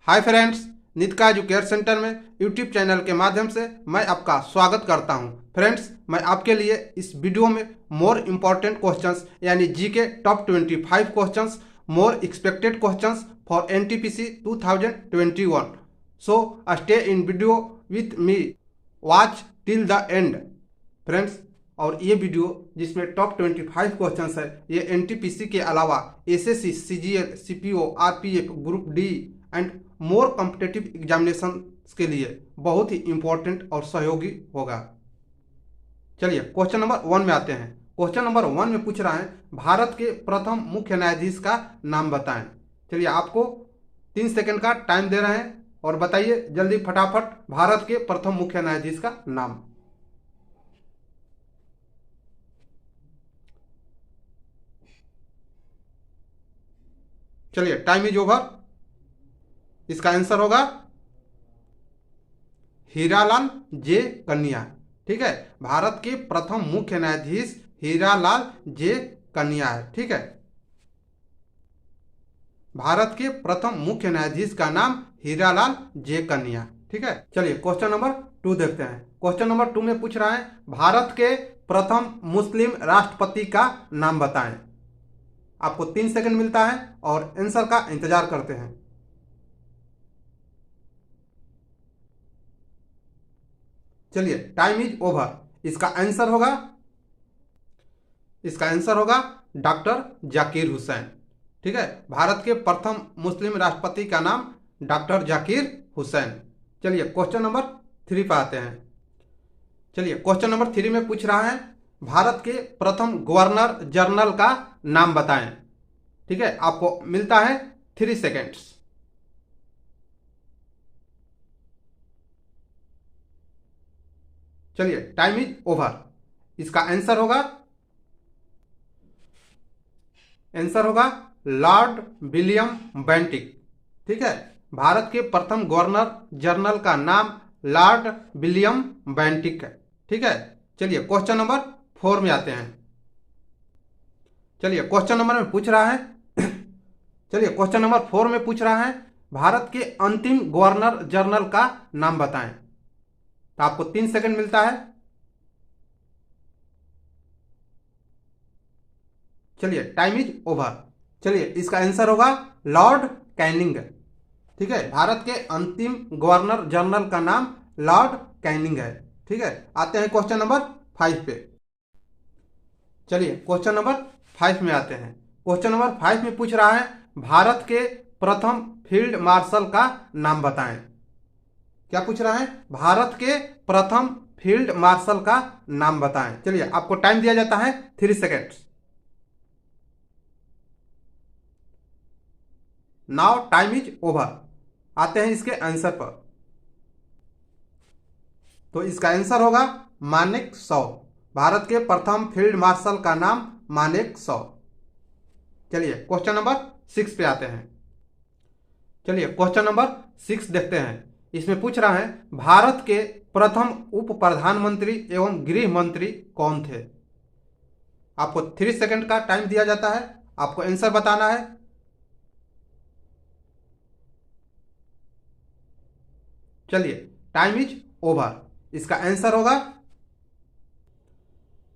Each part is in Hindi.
हाय फ्रेंड्स, नित का एजुकेयर सेंटर में यूट्यूब चैनल के माध्यम से मैं आपका स्वागत करता हूं। फ्रेंड्स, मैं आपके लिए इस वीडियो में मोर इम्पॉर्टेंट क्वेश्चंस यानी GK top 25 questions, more expected questions for NTPC 2021। So stay in video with me, watch till the end. Friends, और ये वीडियो जिसमें टॉप 25 क्वेश्चंस है, ये एनटीपीसी के अलावा SSC, CGL, CPO, RPF, group D and more competitive examination के लिए बहुत ही इंपॉर्टेंट और सहयोगी होगा। चलिए क्वेश्चन नंबर 1 में आते हैं। क्वेश्चन नंबर 1 में पूछ रहा है भारत के प्रथम मुख्य न्यायाधीश का नाम बताएं। चलिए आपको 3 सेकंड का टाइम दे रहे हैं और बताइए जल्दी फटाफट भारत के प्रथम मुख्य न्यायाधीश का नाम। चलिए टाइम इज ओवर। इसका आंसर होगा हीरालाल जे कन्या। ठीक है, भारत के प्रथम मुख्य न्यायाधीश हीरालाल जे कन्या है। ठीक है, भारत के प्रथम मुख्य न्यायाधीश का नाम हीरालाल जे कन्या। ठीक है, चलिए क्वेश्चन नंबर 2 देखते हैं। क्वेश्चन नंबर 2 में पूछ रहा है भारत के प्रथम मुस्लिम राष्ट्रपति का नाम बताएं। आपको 3 सेकंड मिलता है और आंसर का इंतजार करते हैं। चलिए टाइम इज ओवर। इसका आंसर होगा डॉक्टर जाकिर हुसैन। ठीक है, भारत के प्रथम मुस्लिम राष्ट्रपति का नाम डॉक्टर जाकिर हुसैन। चलिए क्वेश्चन नंबर 3 पर आते हैं। चलिए क्वेश्चन नंबर 3 में पूछ रहा है भारत के प्रथम गवर्नर जनरल का नाम बताएं। ठीक है, आपको मिलता है 3 सेकेंड्स। चलिए टाइम इज ओवर। इसका आंसर होगा लॉर्ड विलियम बेंटिक। ठीक है, भारत के प्रथम गवर्नर जनरल का नाम लॉर्ड विलियम बेंटिक है। ठीक है, चलिए क्वेश्चन नंबर 4 में आते हैं। चलिए क्वेश्चन नंबर में पूछ रहा है चलिए क्वेश्चन नंबर 4 में पूछ रहा है भारत के अंतिम गवर्नर जनरल का नाम बताएं। तो आपको 3 सेकंड मिलता है। चलिए टाइम इज ओवर। चलिए इसका आंसर होगा लॉर्ड कैनिंग। ठीक है, भारत के अंतिम गवर्नर जनरल का नाम लॉर्ड कैनिंग है। ठीक है, आते हैं क्वेश्चन नंबर 5 पे। चलिए क्वेश्चन नंबर 5 में आते हैं। क्वेश्चन नंबर 5 में पूछ रहा है भारत के प्रथम फील्ड मार्शल का नाम बताएं। क्या पूछ रहा है? भारत के प्रथम फील्ड मार्शल का नाम बताएं। चलिए आपको टाइम दिया जाता है 3 seconds. Now time is over. आते हैं इसके आंसर पर। तो इसका आंसर होगा मानेकशॉ। भारत के प्रथम फील्ड मार्शल का नाम मानेकशॉ। चलिए क्वेश्चन नंबर 6 पे आते हैं। चलिए क्वेश्चन नंबर 6 देखते हैं। इसमें पूछ रहा है भारत के प्रथम उप प्रधानमंत्री एवं गृह मंत्री कौन थे। आपको 3 सेकंड का टाइम दिया जाता है, आपको आंसर बताना है। चलिए टाइम इज ओवर। इसका आंसर होगा,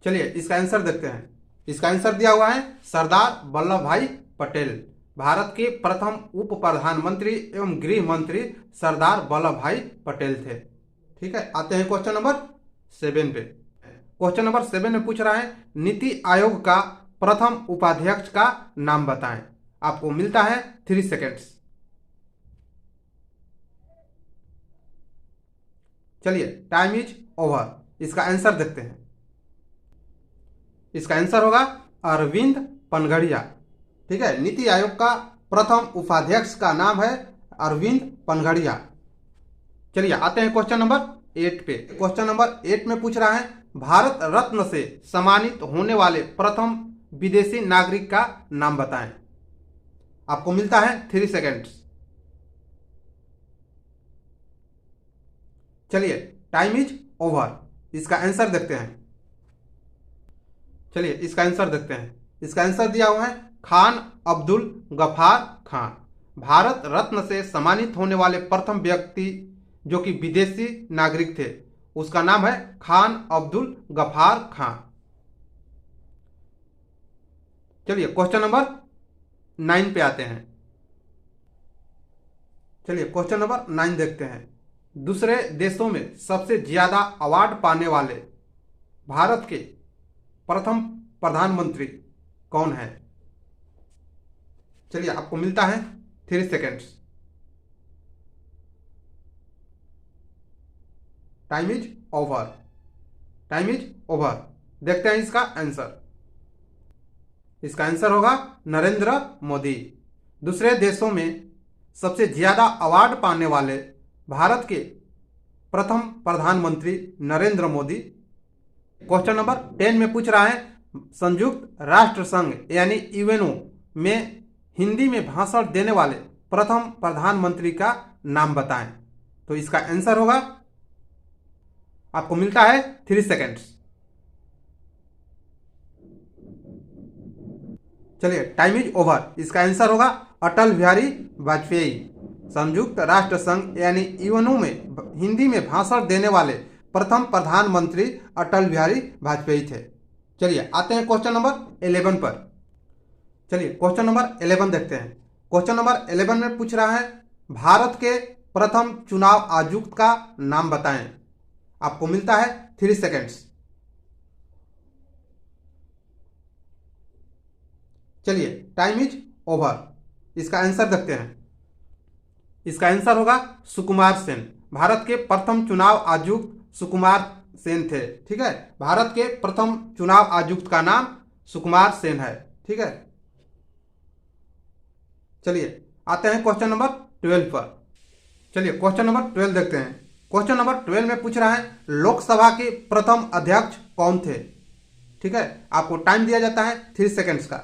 चलिए इसका आंसर देखते हैं। इसका आंसर दिया हुआ है सरदार वल्लभ भाई पटेल। भारत के प्रथम उप प्रधानमंत्री एवं गृह मंत्री सरदार वल्लभ भाई पटेल थे। ठीक है, आते हैं क्वेश्चन नंबर 7 पे। क्वेश्चन नंबर 7 में पूछ रहा है नीति आयोग का प्रथम उपाध्यक्ष का नाम बताएं। आपको मिलता है 3 सेकेंड्स। चलिए टाइम इज ओवर। इसका आंसर देखते हैं। इसका आंसर होगा अरविंद पनघड़िया। ठीक है, नीति आयोग का प्रथम उपाध्यक्ष का नाम है अरविंद पनघड़िया। चलिए आते हैं क्वेश्चन नंबर 8 पे। क्वेश्चन नंबर 8 में पूछ रहा है भारत रत्न से सम्मानित होने वाले प्रथम विदेशी नागरिक का नाम बताएं। आपको मिलता है 3 सेकेंड्स। चलिए टाइम इज ओवर। इसका आंसर देखते हैं। चलिए इसका आंसर देखते हैं। इसका आंसर दिया हुआ है खान अब्दुल गफार खान। भारत रत्न से सम्मानित होने वाले प्रथम व्यक्ति जो कि विदेशी नागरिक थे, उसका नाम है खान अब्दुल गफार खां। चलिए क्वेश्चन नंबर 9 पे आते हैं। चलिए क्वेश्चन नंबर 9 देखते हैं। दूसरे देशों में सबसे ज्यादा अवार्ड पाने वाले भारत के प्रथम प्रधानमंत्री कौन है? चलिए आपको मिलता है 3 seconds. Time is over. Time is over. देखते हैं इसका आंसर। इसका आंसर होगा नरेंद्र मोदी। दूसरे देशों में सबसे ज्यादा अवार्ड पाने वाले भारत के प्रथम प्रधानमंत्री नरेंद्र मोदी। क्वेश्चन नंबर 10 में पूछ रहा है संयुक्त राष्ट्र संघ यानी यूएनओ में हिंदी में भाषण देने वाले प्रथम प्रधानमंत्री का नाम बताएं। तो इसका आंसर होगा, आपको मिलता है 3 सेकेंड्स। चलिए टाइम इज ओवर। इसका आंसर होगा अटल बिहारी वाजपेयी। संयुक्त राष्ट्र संघ यानी यूएनओ में हिंदी में भाषण देने वाले प्रथम प्रधानमंत्री अटल बिहारी वाजपेयी थे। चलिए आते हैं क्वेश्चन नंबर 11 पर। चलिए क्वेश्चन नंबर 11 देखते हैं। क्वेश्चन नंबर 11 में पूछ रहा है भारत के प्रथम चुनाव आयुक्त का नाम बताएं। आपको मिलता है 3 सेकेंड्स। चलिए टाइम इज ओवर। इसका आंसर देखते हैं। इसका आंसर होगा सुकुमार सेन। भारत के प्रथम चुनाव आयुक्त सुकुमार सेन थे। ठीक है, भारत के प्रथम चुनाव आयुक्त का नाम सुकुमार सेन है। ठीक है, चलिए आते हैं क्वेश्चन नंबर 12 पर। चलिए क्वेश्चन नंबर 12 देखते हैं। क्वेश्चन नंबर 12 में पूछ रहा है लोकसभा के प्रथम अध्यक्ष कौन थे? ठीक है, आपको टाइम दिया जाता है 3 सेकेंड्स का।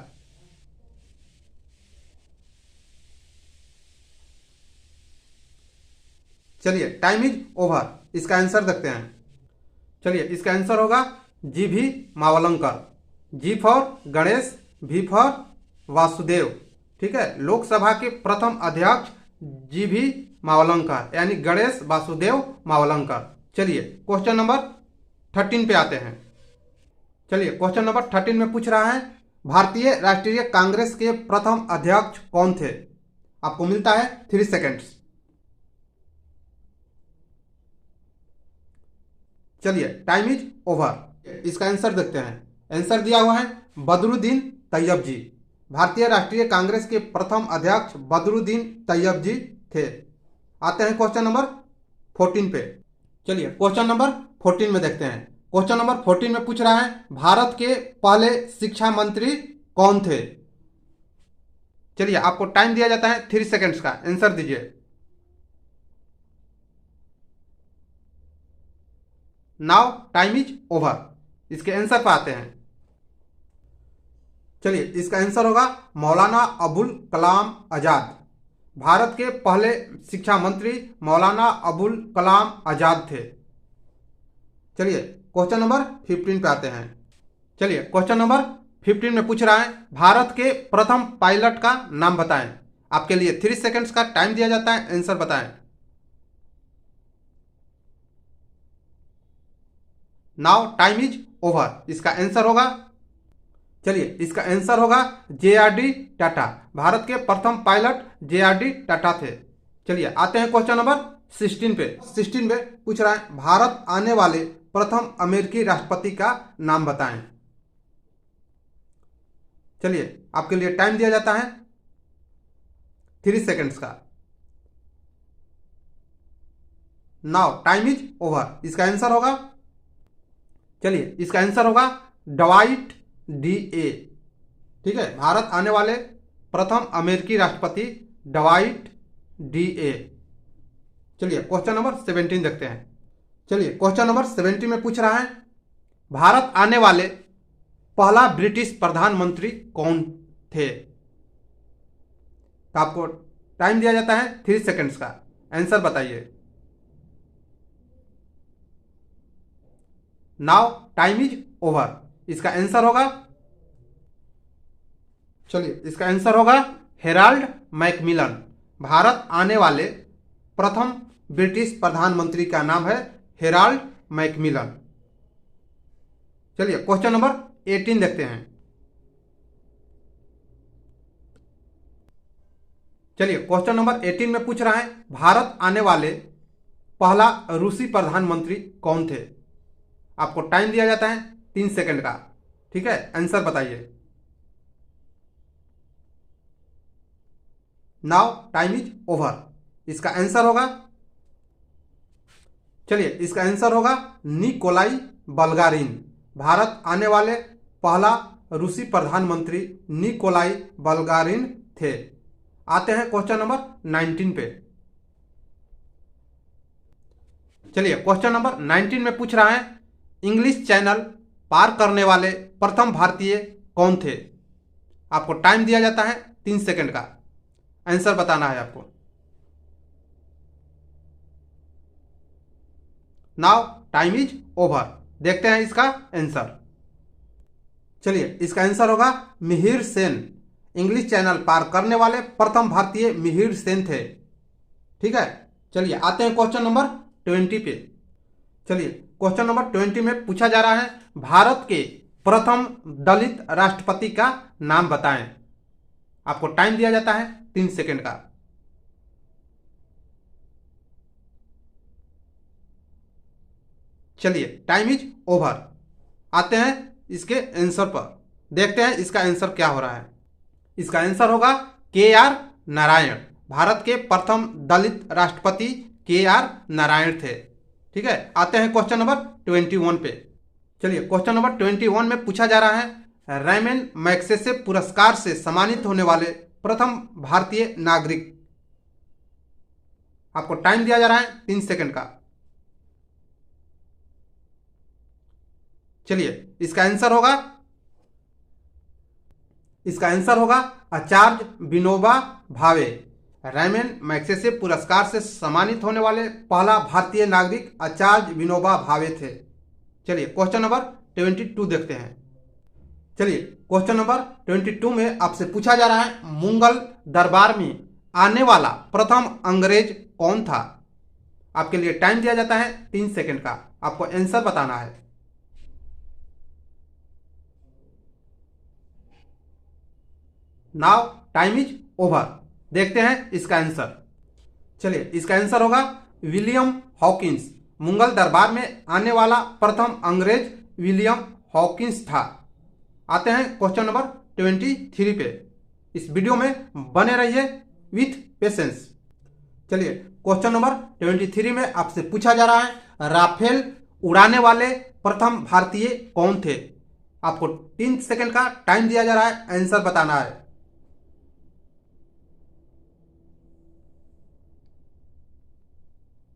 चलिए टाइम इज ओवर। इसका आंसर देखते हैं। चलिए इसका आंसर होगा जी.भी. मावलंकर। जी फॉर गणेश, भी फॉर वासुदेव। ठीक है, लोकसभा के प्रथम अध्यक्ष जी.भी. मावलंकर यानी गणेश वासुदेव मावलंकर। चलिए क्वेश्चन नंबर 13 पे आते हैं। चलिए क्वेश्चन नंबर 13 में पूछ रहा है भारतीय राष्ट्रीय कांग्रेस के प्रथम अध्यक्ष कौन थे? आपको मिलता है 3 सेकेंड्स। चलिए टाइम इज ओवर। इसका आंसर देखते हैं। आंसर दिया हुआ है बदरुद्दीन तैयब जी। भारतीय राष्ट्रीय कांग्रेस के प्रथम अध्यक्ष बदरुद्दीन तैयब जी थे। आते हैं क्वेश्चन नंबर 14 पे। चलिए क्वेश्चन नंबर 14 में देखते हैं। क्वेश्चन नंबर 14 में पूछ रहा है भारत के पहले शिक्षा मंत्री कौन थे? चलिए आपको टाइम दिया जाता है 3 सेकेंड्स का। आंसर दीजिए। Now time is over. इसके आंसर पर आते हैं। चलिए इसका आंसर होगा मौलाना अबुल कलाम आजाद। भारत के पहले शिक्षा मंत्री मौलाना अबुल कलाम आजाद थे। चलिए क्वेश्चन नंबर 15 पे आते हैं। चलिए क्वेश्चन नंबर 15 में पूछ रहा है भारत के प्रथम पायलट का नाम बताएं। आपके लिए 3 सेकेंड्स का टाइम दिया जाता है। आंसर बताएं। Now time is over. इसका आंसर होगा, चलिए इसका आंसर होगा जे.आर.डी. टाटा। भारत के प्रथम पायलट जे.आर.डी. टाटा थे। चलिए आते हैं क्वेश्चन नंबर 16 पे। 16 में पूछ रहा है भारत आने वाले प्रथम अमेरिकी राष्ट्रपति का नाम बताएं। चलिए आपके लिए टाइम दिया जाता है 3 सेकेंड्स का। Now time is over. इसका आंसर होगा, चलिए इसका आंसर होगा डवाइट डी.ए. ठीक है, भारत आने वाले प्रथम अमेरिकी राष्ट्रपति डवाइट डी.ए. चलिए क्वेश्चन नंबर 17 देखते हैं। चलिए क्वेश्चन नंबर 17 में पूछ रहा है भारत आने वाले पहला ब्रिटिश प्रधानमंत्री कौन थे? तो आपको टाइम दिया जाता है 3 सेकेंड्स का। आंसर बताइए। Now time is over. इसका आंसर होगा, चलिए इसका आंसर होगा हेराल्ड मैकमिलन। भारत आने वाले प्रथम ब्रिटिश प्रधानमंत्री का नाम है हेराल्ड मैकमिलन। चलिए क्वेश्चन नंबर 18 देखते हैं। चलिए क्वेश्चन नंबर 18 में पूछ रहा है भारत आने वाले पहला रूसी प्रधानमंत्री कौन थे। आपको टाइम दिया जाता है 3 सेकंड का, ठीक है, आंसर बताइए। Now time is over. इसका आंसर होगा, चलिए इसका आंसर होगा निकोलाई बल्गारिन। भारत आने वाले पहला रूसी प्रधानमंत्री निकोलाई बल्गारिन थे। आते हैं क्वेश्चन नंबर 19 पे। चलिए क्वेश्चन नंबर 19 में पूछ रहा है इंग्लिश चैनल पार करने वाले प्रथम भारतीय कौन थे। आपको टाइम दिया जाता है 3 सेकंड का, आंसर बताना है आपको। Now time is over. देखते हैं इसका आंसर। चलिए इसका आंसर होगा मिहिर सेन। इंग्लिश चैनल पार करने वाले प्रथम भारतीय मिहिर सेन थे, ठीक है। चलिए आते हैं क्वेश्चन नंबर 20 पे। चलिए क्वेश्चन नंबर 20 में पूछा जा रहा है भारत के प्रथम दलित राष्ट्रपति का नाम बताएं। आपको टाइम दिया जाता है 3 सेकंड का। चलिए टाइम इज ओवर। आते हैं इसके आंसर पर, देखते हैं इसका आंसर क्या हो रहा है। इसका आंसर होगा KR नारायण। भारत के प्रथम दलित राष्ट्रपति KR नारायण थे, ठीक है। आते हैं क्वेश्चन नंबर 21 पे। चलिए क्वेश्चन नंबर 21 में पूछा जा रहा है रैमन मैग्सेसे पुरस्कार से सम्मानित होने वाले प्रथम भारतीय नागरिक। आपको टाइम दिया जा रहा है 3 सेकंड का। चलिए इसका आंसर होगा आचार्य विनोबा भावे। रैमन मैग्सेसे पुरस्कार से सम्मानित होने वाले पहला भारतीय नागरिक आचार्य विनोबा भावे थे। चलिए क्वेश्चन नंबर 22 देखते हैं। चलिए क्वेश्चन नंबर 22 में आपसे पूछा जा रहा है मुगल दरबार में आने वाला प्रथम अंग्रेज कौन था। आपके लिए टाइम दिया जाता है 3 सेकंड का, आपको आंसर बताना है। Now time is over. देखते हैं इसका आंसर। चलिए इसका आंसर होगा विलियम हॉकिंस। मुगल दरबार में आने वाला प्रथम अंग्रेज विलियम हॉकिंस था। आते हैं क्वेश्चन नंबर 23 पे। इस वीडियो में बने रहिए विथ पेशेंस। चलिए क्वेश्चन नंबर 23 में आपसे पूछा जा रहा है राफेल उड़ाने वाले प्रथम भारतीय कौन थे। आपको 3 सेकंड का टाइम दिया जा रहा है, आंसर बताना है।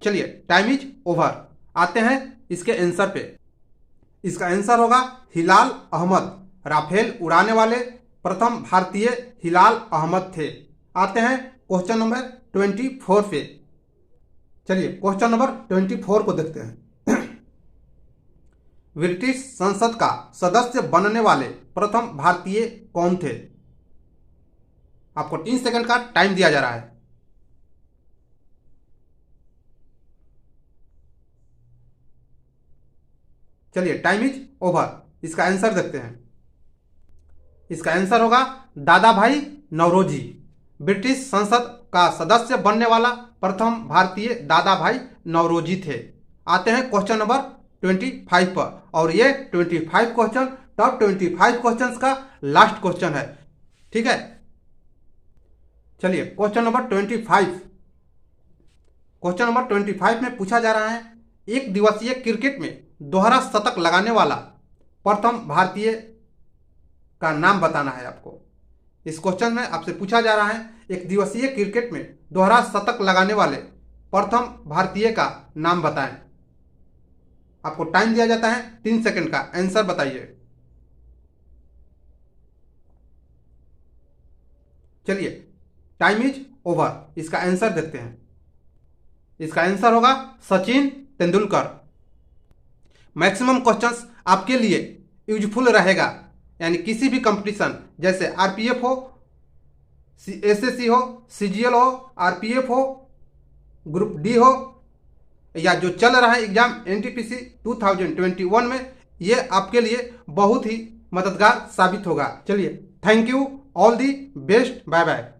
चलिए टाइम इज ओवर। आते हैं इसके आंसर पे। इसका आंसर होगा हिलाल अहमद। राफेल उड़ाने वाले प्रथम भारतीय हिलाल अहमद थे। आते हैं क्वेश्चन नंबर 24 पे। चलिए क्वेश्चन नंबर 24 को देखते हैं। ब्रिटिश संसद का सदस्य बनने वाले प्रथम भारतीय कौन थे। आपको 3 सेकंड का टाइम दिया जा रहा है। चलिए टाइम इज ओवर। इसका आंसर देखते हैं। इसका आंसर होगा दादा भाई नौरोजी। ब्रिटिश संसद का सदस्य बनने वाला प्रथम भारतीय दादा भाई नौरोजी थे। आते हैं क्वेश्चन नंबर 25 पर, और ये 25 क्वेश्चन टॉप 25 क्वेश्चंस का लास्ट क्वेश्चन है, ठीक है। चलिए क्वेश्चन नंबर 25। क्वेश्चन नंबर 25 में पूछा जा रहा है एक दिवसीय क्रिकेट में दोहरा शतक लगाने वाला प्रथम भारतीय का नाम बताना है आपको। इस क्वेश्चन में आपसे पूछा जा रहा है एक दिवसीय क्रिकेट में दोहरा शतक लगाने वाले प्रथम भारतीय का नाम बताएं। आपको टाइम दिया जाता है 3 सेकंड का, आंसर बताइए। चलिए टाइम इज ओवर। इसका आंसर देखते हैं। इसका आंसर होगा सचिन तेंदुलकर। मैक्सिमम क्वेश्चंस आपके लिए यूजफुल रहेगा, यानी किसी भी कंपटीशन जैसे RPF हो, SSC हो, CGL हो, RPF हो, ग्रुप डी हो, या जो चल रहा है एग्जाम NTPC 2021 में, ये आपके लिए बहुत ही मददगार साबित होगा। चलिए, thank you, all the best, bye bye.